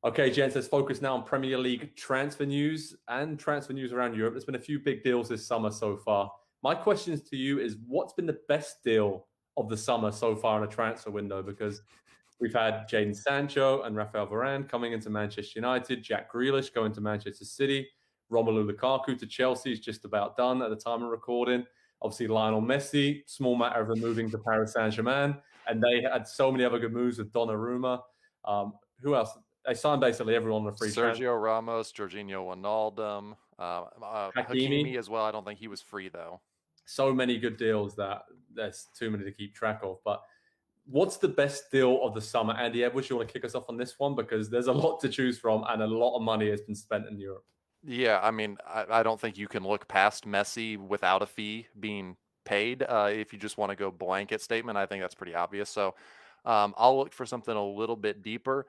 Okay, gents, let's focus now on Premier League transfer news and transfer news around Europe. There's been a few big deals this summer so far. My question to you is, what's been the best deal of the summer so far in a transfer window? Because we've had Jadon Sancho and Rafael Varane coming into Manchester United, Jack Grealish going to Manchester City, Romelu Lukaku to Chelsea is just about done at the time of recording. Obviously, Lionel Messi, small matter of him moving to Paris Saint-Germain. And they had so many other good moves with Donnarumma. Who else? They signed basically everyone on a free transfer. Sergio Ramos, Jorginho Wijnaldum, Hakimi as well. I don't think he was free, though. So many good deals that there's too many to keep track of. But what's the best deal of the summer? Andy Edwards, you want to kick us off on this one? Because there's a lot to choose from and a lot of money has been spent in Europe. Yeah, I mean, I don't think you can look past Messi without a fee being paid. If you just want to go blanket statement, I think that's pretty obvious. So I'll look for something a little bit deeper.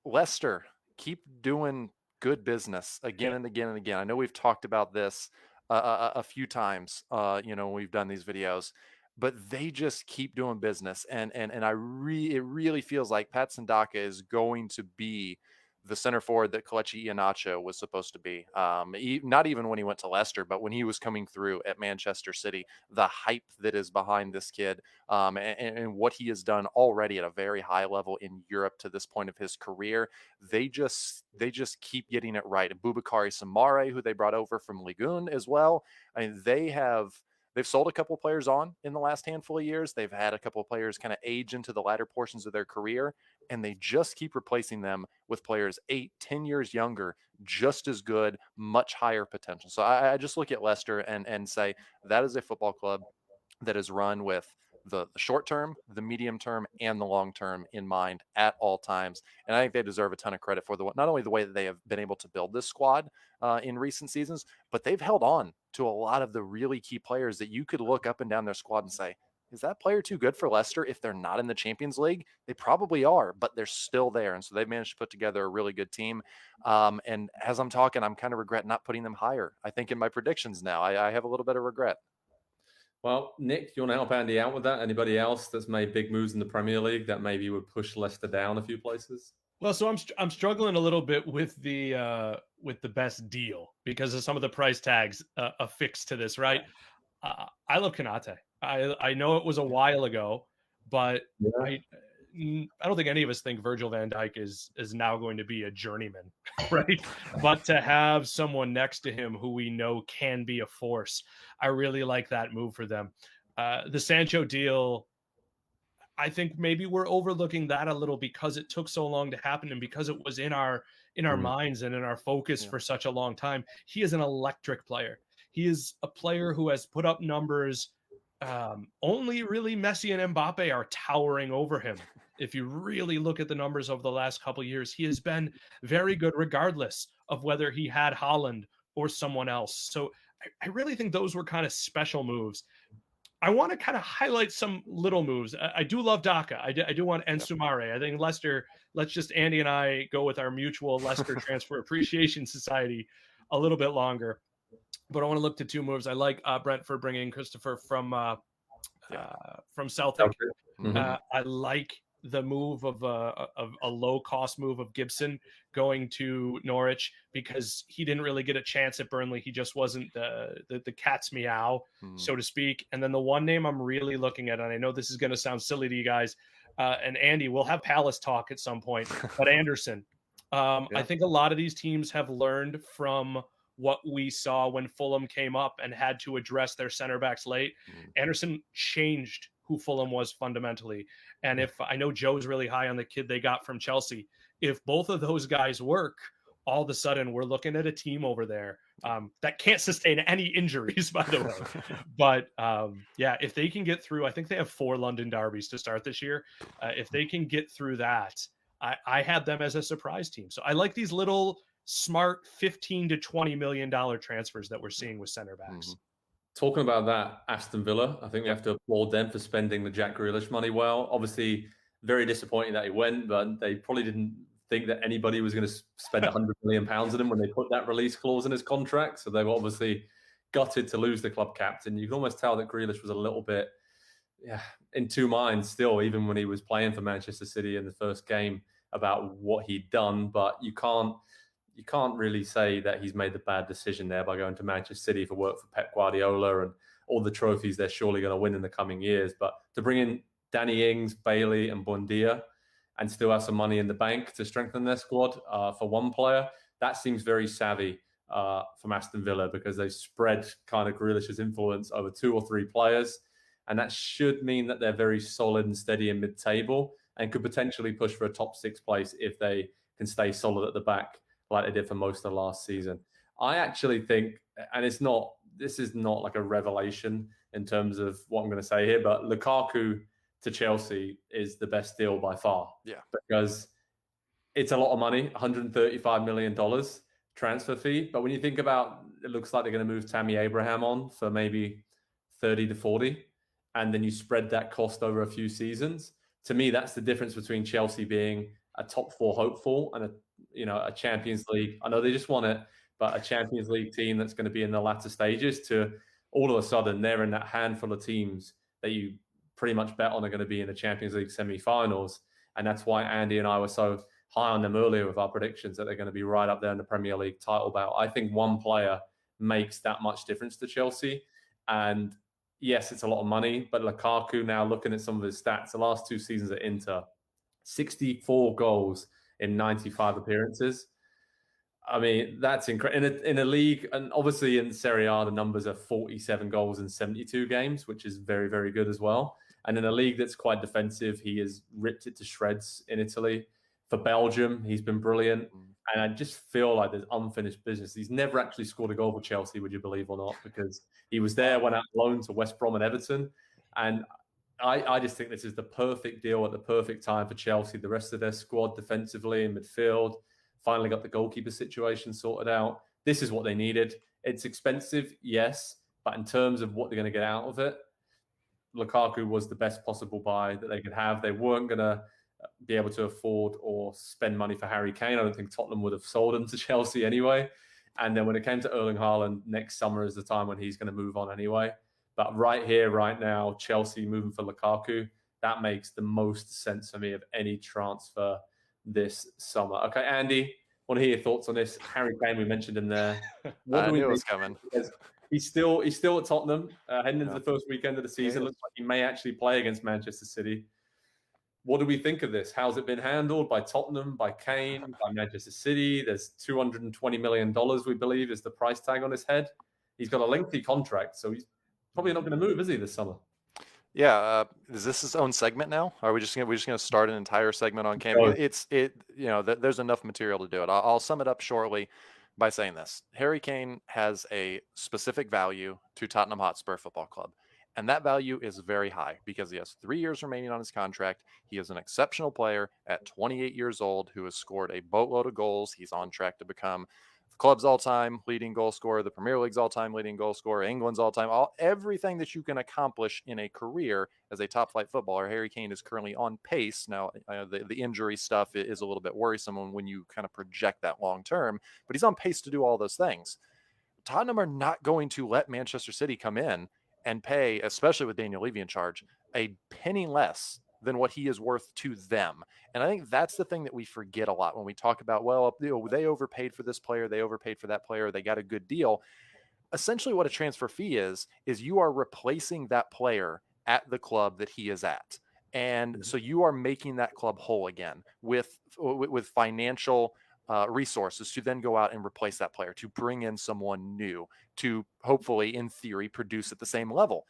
Leicester, keep doing good business again and again and again. I know we've talked about this a few times, when we've done these videos, but they just keep doing business. And it really feels like Patson Daka is going to be the center forward that Kelechi Iheanacho was supposed to be. Not even when he went to Leicester, but when he was coming through at Manchester City, the hype that is behind this kid, and what he has done already at a very high level in Europe to this point of his career, they just keep getting it right. And Boubakary Samare, who they brought over from Ligue 1 as well, I mean, they've sold a couple of players on in the last handful of years. They've had a couple of players kind of age into the latter portions of their career, and they just keep replacing them with players 8-10 years younger, just as good, much higher potential. So I just look at Leicester and say that is a football club that is run with the short term, the medium term, and the long term in mind at all times. And I think they deserve a ton of credit for not only the way that they have been able to build this squad in recent seasons, but they've held on to a lot of the really key players that you could look up and down their squad and say, is that player too good for Leicester? If they're not in the Champions League, they probably are, but they're still there. And so they've managed to put together a really good team. And as I'm talking, I'm kind of regret not putting them higher. I think in my predictions now, I have a little bit of regret. Well, Nick, do you want to help Andy out with that? Anybody else that's made big moves in the Premier League that maybe would push Leicester down a few places? Well, so I'm struggling a little bit with the best deal because of some of the price tags affixed to this, right? I love Konate. I know it was a while ago, but yeah. I don't think any of us think Virgil van Dijk is now going to be a journeyman, right? But to have someone next to him who we know can be a force, I really like that move for them. The Sancho deal, I think maybe we're overlooking that a little because it took so long to happen and because it was in our minds and in our focus for such a long time. He is an electric player. He is a player who has put up numbers. Only really Messi and Mbappe are towering over him. If you really look at the numbers over the last couple of years, he has been very good regardless of whether he had Haaland or someone else. So I really think those were kind of special moves. I want to kind of highlight some little moves. I do love Daka. I do want Nsumare. I think Leicester, let's just Andy and I go with our mutual Leicester Transfer Appreciation Society a little bit longer. But I want to look to two moves. I like Brentford bringing Christopher from Celtic. Mm-hmm. I like the move of a low-cost move of Gibson going to Norwich because he didn't really get a chance at Burnley. He just wasn't the cat's meow, so to speak. And then the one name I'm really looking at, and I know this is going to sound silly to you guys, and Andy, we'll have Palace talk at some point, but Anderson. I think a lot of these teams have learned from what we saw when Fulham came up and had to address their center backs late. Anderson changed who Fulham was fundamentally. And if I know Joe's really high on the kid they got from Chelsea, if both of those guys work, all of a sudden we're looking at a team over there that can't sustain any injuries, by the way. But if they can get through, I think they have 4 London derbies to start this year. If they can get through that, I had them as a surprise team. So I like these little smart $15 to $20 million transfers that we're seeing with center backs. Mm-hmm. Talking about that, Aston Villa, I think we have to applaud them for spending the Jack Grealish money well. Obviously, very disappointing that he went, but they probably didn't think that anybody was going to spend £100 million on him when they put that release clause in his contract. So they were obviously gutted to lose the club captain. You can almost tell that Grealish was a little bit in two minds still, even when he was playing for Manchester City in the first game about what he'd done, but you can't really say that he's made the bad decision there by going to Manchester City for work for Pep Guardiola and all the trophies they're surely going to win in the coming years. But to bring in Danny Ings, Bailey, and Buendia and still have some money in the bank to strengthen their squad for one player, that seems very savvy from Aston Villa, because they spread kind of Grealish's influence over 2 or 3 players. And that should mean that they're very solid and steady in mid-table and could potentially push for a top 6 place if they can stay solid at the back like they did for most of the last season. I actually think, and this is not like a revelation in terms of what I'm going to say here, but Lukaku to Chelsea is the best deal by far. Yeah. Because it's a lot of money, $135 million transfer fee. But when you think about, it looks like they're going to move Tammy Abraham on for maybe 30 to 40. And then you spread that cost over a few seasons. To me, that's the difference between Chelsea being a top 4 hopeful and a Champions League. I know they just won it, but a Champions League team that's going to be in the latter stages to all of a sudden they're in that handful of teams that you pretty much bet on are going to be in the Champions League semi-finals. And that's why Andy and I were so high on them earlier with our predictions that they're going to be right up there in the Premier League title battle. I think one player makes that much difference to Chelsea. And yes, it's a lot of money, but Lukaku, now looking at some of his stats, the last 2 seasons at Inter, 64 goals in 95 appearances. I mean, that's incredible. In a league, and obviously in Serie A, the numbers are 47 goals in 72 games, which is very, very good as well. And in a league that's quite defensive, he has ripped it to shreds in Italy. For Belgium, he's been brilliant. And I just feel like there's unfinished business. He's never actually scored a goal for Chelsea, would you believe or not? Because he was there, went out loan to West Brom and Everton. And I just think this is the perfect deal at the perfect time for Chelsea. The rest of their squad defensively in midfield finally got the goalkeeper situation sorted out. This is what they needed. It's expensive, yes, but in terms of what they're going to get out of it, Lukaku was the best possible buy that they could have. They weren't going to be able to afford or spend money for Harry Kane. I don't think Tottenham would have sold him to Chelsea anyway. And then when it came to Erling Haaland, next summer is the time when he's going to move on anyway. But right here, right now, Chelsea moving for Lukaku, that makes the most sense for me of any transfer this summer. Okay, Andy, want to hear your thoughts on this? Harry Kane, we mentioned him there. What do we knew it was coming. He's still at Tottenham, heading into the first weekend of the season. Looks like he may actually play against Manchester City. What do we think of this? How's it been handled by Tottenham, by Kane, by Manchester City? There's $220 million, we believe, is the price tag on his head. He's got a lengthy contract, so he's probably not going to move, is he, this summer? Yeah, is this his own segment now? Are we just gonna start an entire segment on Kane? No. There's enough material to do it. I'll sum it up shortly by saying this: Harry Kane has a specific value to Tottenham Hotspur Football Club. And that value is very high because he has 3 years remaining on his contract. He is an exceptional player at 28 years old who has scored a boatload of goals. He's on track to become the club's all-time leading goal scorer, the Premier League's all-time leading goal scorer, England's all-time, everything that you can accomplish in a career as a top-flight footballer. Harry Kane is currently on pace. Now, the injury stuff is a little bit worrisome when you kind of project that long-term, but he's on pace to do all those things. Tottenham are not going to let Manchester City come in and pay, especially with Daniel Levy in charge, a penny less than what he is worth to them. And I think that's the thing that we forget a lot when we talk about, well, they overpaid for this player, they overpaid for that player, they got a good deal. Essentially what a transfer fee is you are replacing that player at the club that he is at. And so you are making that club whole again with financial resources to then go out and replace that player, to bring in someone new, to hopefully, in theory, produce at the same level.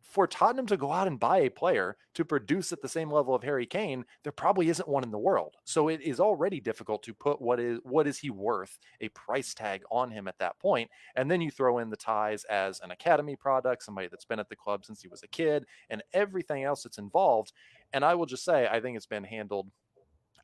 For Tottenham to go out and buy a player to produce at the same level of Harry Kane, there probably isn't one in the world. So it is already difficult to put what is he worth, a price tag on him at that point. And then you throw in the ties as an academy product, somebody that's been at the club since he was a kid, and everything else that's involved. And I will just say, I think it's been handled.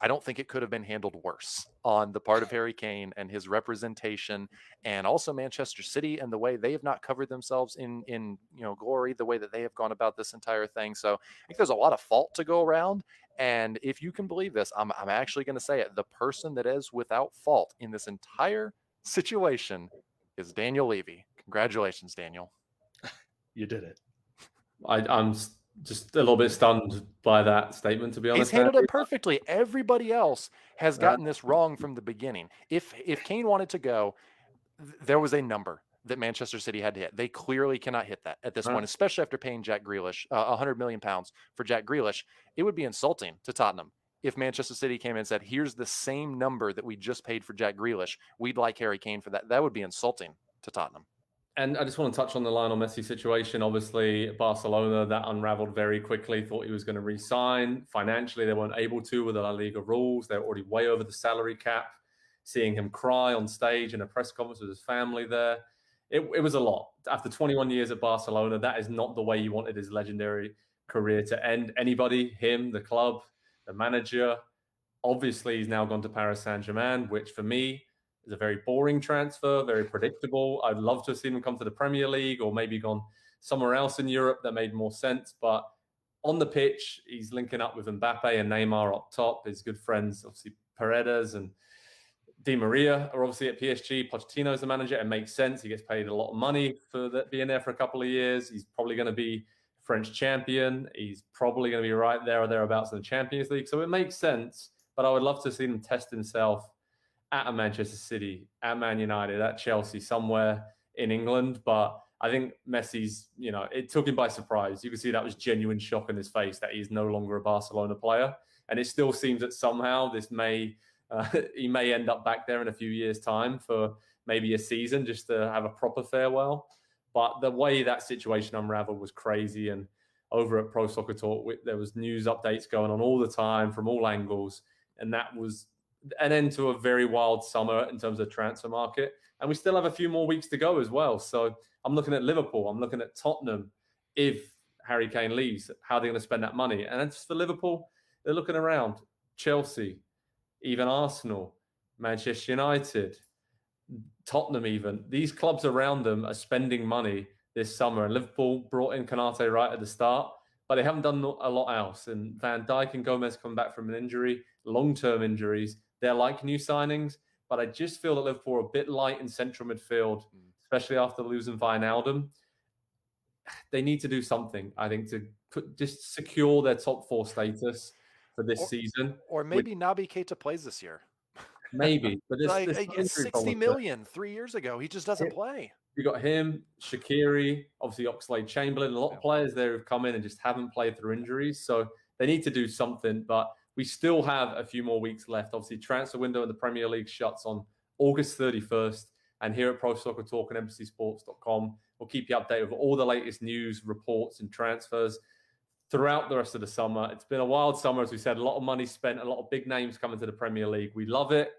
I don't think it could have been handled worse on the part of Harry Kane and his representation, and also Manchester City and the way they have not covered themselves in glory, the way that they have gone about this entire thing. So I think there's a lot of fault to go around. And if you can believe this, I'm actually going to say it. The person that is without fault in this entire situation is Daniel Levy. Congratulations, Daniel. You did it. I'm Just a little bit stunned by that statement, to be honest. He's handled Andy. it perfectly. Everybody else has gotten this wrong from the beginning. If Kane wanted to go, there was a number that Manchester City had to hit. They clearly cannot hit that at this point, especially after paying Jack Grealish £100 million for Jack Grealish. It would be insulting to Tottenham if Manchester City came in and said, here's the same number that we just paid for Jack Grealish. We'd like Harry Kane for that. That would be insulting to Tottenham. And I just want to touch on the Lionel Messi situation. Obviously, Barcelona, that unraveled very quickly, thought he was going to re-sign. Financially, they weren't able to with the La Liga rules. They're already way over the salary cap. Seeing him cry on stage in a press conference with his family there, it was a lot. After 21 years at Barcelona, that is not the way you wanted his legendary career to end. Anybody, him, the club, the manager. Obviously, he's now gone to Paris Saint-Germain, which for me is a very boring transfer, very predictable. I'd love to have seen him come to the Premier League or maybe gone somewhere else in Europe that made more sense. But on the pitch, he's linking up with Mbappe and Neymar up top. His good friends, obviously Paredes and Di Maria, are obviously at PSG. Pochettino's the manager. It makes sense. He gets paid a lot of money for being there for a couple of years. He's probably going to be French champion. He's probably going to be right there or thereabouts in the Champions League. So it makes sense. But I would love to see him test himself at a Manchester City, at Man United, at Chelsea, somewhere in England. But I think Messi's, it took him by surprise. You can see that was genuine shock in his face that he's no longer a Barcelona player. And it still seems that somehow he may end up back there in a few years' time for maybe a season just to have a proper farewell. But the way that situation unraveled was crazy. And over at Pro Soccer Talk, there was news updates going on all the time from all angles. And that was an end to a very wild summer in terms of transfer market. And we still have a few more weeks to go as well. So I'm looking at Liverpool. I'm looking at Tottenham. If Harry Kane leaves, how are they going to spend that money? And it's for Liverpool, they're looking around. Chelsea, even Arsenal, Manchester United, Tottenham even. These clubs around them are spending money this summer. And Liverpool brought in Konate right at the start, but they haven't done a lot else. And Van Dijk and Gomez come back from an injury, long-term injuries. They're like new signings, but I just feel that Liverpool are a bit light in central midfield, especially after losing Wijnaldum. They need to do something, I think, to just secure their top four status for this season. Or maybe Naby Keita plays this year. Maybe, but it's 60 million 3 years ago. He just doesn't play. You got him, Shaqiri, obviously Oxlade-Chamberlain, a lot of players there who've come in and just haven't played through injuries. So they need to do something, but we still have a few more weeks left. Obviously, transfer window in the Premier League shuts on August 31st. And here at Pro Soccer Talk and NBCSports.com, we'll keep you updated with all the latest news, reports, and transfers throughout the rest of the summer. It's been a wild summer, as we said, a lot of money spent, a lot of big names coming to the Premier League. We love it.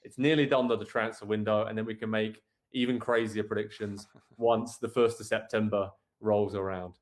It's nearly done to the transfer window, and then we can make even crazier predictions once the 1st of September rolls around.